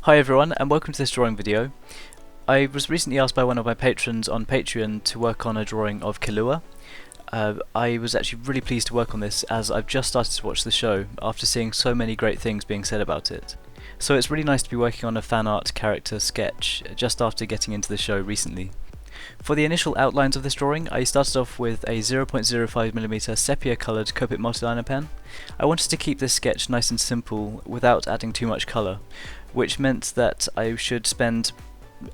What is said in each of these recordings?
Hi everyone, and welcome to this drawing video. I was recently asked by one of my patrons on Patreon to work on a drawing of Killua. I was actually really pleased to work on this as I've just started to watch the show after seeing so many great things being said about it. So it's really nice to be working on a fan art character sketch just after getting into the show recently. For the initial outlines of this drawing, I started off with a 0.05mm sepia coloured Copic multiliner pen. I wanted to keep this sketch nice and simple without adding too much colour, which meant that I should spend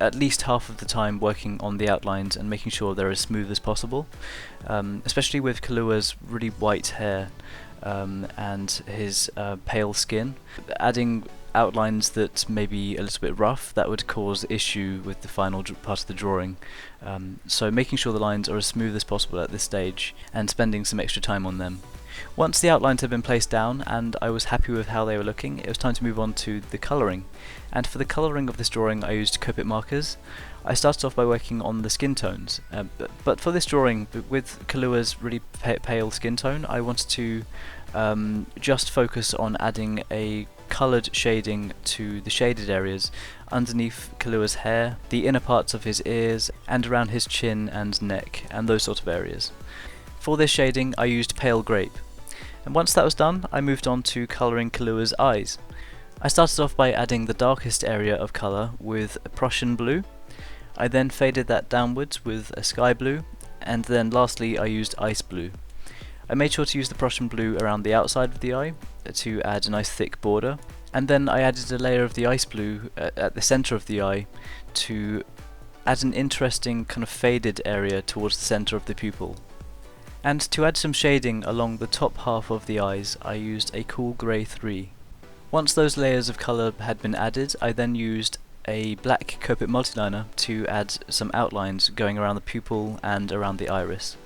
at least half of the time working on the outlines and making sure they're as smooth as possible, especially with Killua's really white hair and his pale skin. Adding outlines that may be a little bit rough, that would cause issue with the final part of the drawing. So making sure the lines are as smooth as possible at this stage and spending some extra time on them. Once the outlines had been placed down and I was happy with how they were looking, it was time to move on to the colouring. And for the colouring of this drawing I used Copic Markers. I started off by working on the skin tones, but for this drawing, with Killua's really pale skin tone, I wanted to just focus on adding a coloured shading to the shaded areas underneath Killua's hair, the inner parts of his ears, and around his chin and neck, and those sort of areas. For this shading I used pale grape, and once that was done I moved on to colouring Killua's eyes. I started off by adding the darkest area of colour with Prussian blue. I then faded that downwards with a sky blue, and then lastly I used ice blue. I made sure to use the Prussian blue around the outside of the eye to add a nice thick border, and then I added a layer of the ice blue at the centre of the eye to add an interesting kind of faded area towards the centre of the pupil. And to add some shading along the top half of the eyes I used a cool grey 3. Once those layers of colour had been added, I then used a black Copic multiliner to add some outlines going around the pupil and around the iris.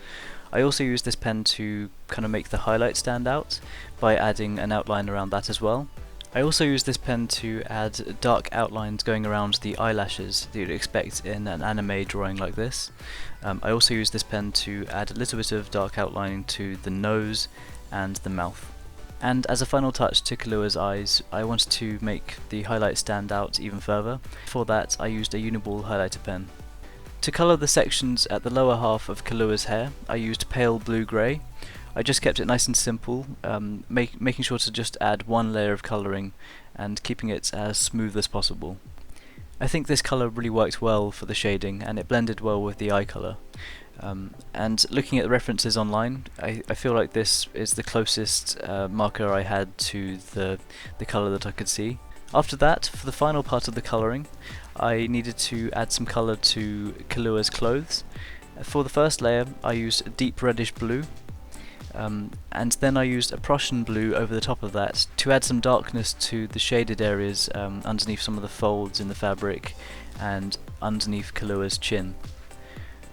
I also used this pen to kind of make the highlight stand out by adding an outline around that as well. I also used this pen to add dark outlines going around the eyelashes that you'd expect in an anime drawing like this. I also used this pen to add a little bit of dark outlining to the nose and the mouth. And as a final touch to Killua's eyes, I wanted to make the highlight stand out even further. For that I used a Uni-ball highlighter pen. To colour the sections at the lower half of Killua's hair, I used pale blue-grey. I just kept it nice and simple, making sure to just add one layer of colouring and keeping it as smooth as possible. I think this colour really worked well for the shading and it blended well with the eye colour. And looking at the references online, I feel like this is the closest marker I had to the colour that I could see. After that, for the final part of the colouring, I needed to add some colour to Killua's clothes. For the first layer I used a deep reddish blue, and then I used a Prussian blue over the top of that to add some darkness to the shaded areas underneath some of the folds in the fabric and underneath Killua's chin.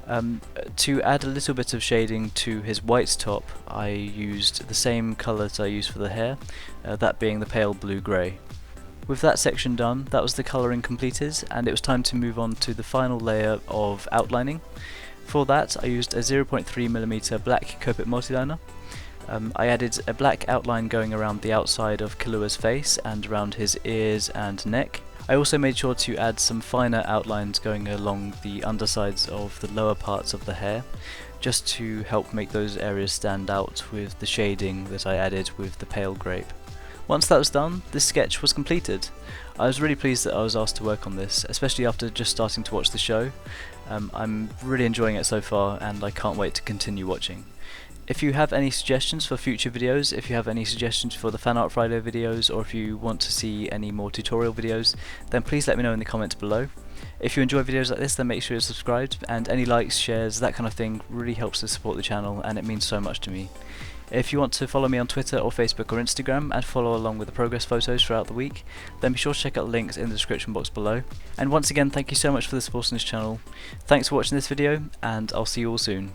To add a little bit of shading to his white top, I used the same colour that I used for the hair, that being the pale blue-grey. With that section done, that was the colouring completed, and it was time to move on to the final layer of outlining. For that I used a 0.3mm black Copic multiliner. I added a black outline going around the outside of Killua's face and around his ears and neck. I also made sure to add some finer outlines going along the undersides of the lower parts of the hair, just to help make those areas stand out with the shading that I added with the pale grape. Once that was done, this sketch was completed. I was really pleased that I was asked to work on this, especially after just starting to watch the show. I'm really enjoying it so far and I can't wait to continue watching. If you have any suggestions for future videos, if you have any suggestions for the Fan Art Friday videos, or if you want to see any more tutorial videos, then please let me know in the comments below. If you enjoy videos like this, then make sure you're subscribed, and any likes, shares, that kind of thing really helps to support the channel and it means so much to me. If you want to follow me on Twitter or Facebook or Instagram and follow along with the progress photos throughout the week, then be sure to check out the links in the description box below. And once again, thank you so much for the support on this channel. Thanks for watching this video, and I'll see you all soon.